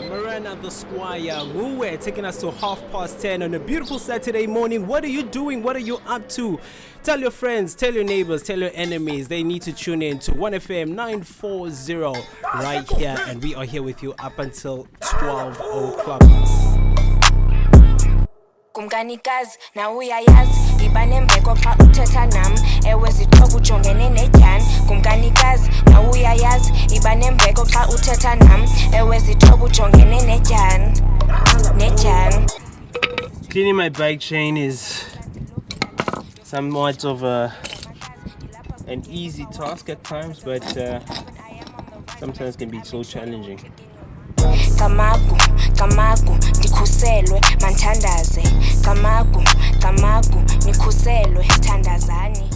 Marana the Squire, Nguwe, taking us to 10:30 on a beautiful Saturday morning. What are you doing? What are you up to? Tell your friends, tell your neighbors, tell your enemies. They need to tune in to 1FM 940 right here, and we are here with you up until 12 o'clock. Kumkanikazi na uyayazi ibanembeko xa uthetha nam ewe zithoba ujongene netyani kumkanikazi na uyayazi ibanembeko xa uthetha nam ewe zithoba ujongene netyani Cleaning my bike chain is somewhat of an easy task at times, but sometimes can be so challenging. Kamagu ndikhuselwe manthandaze Kamagu nikhuselwe thandazani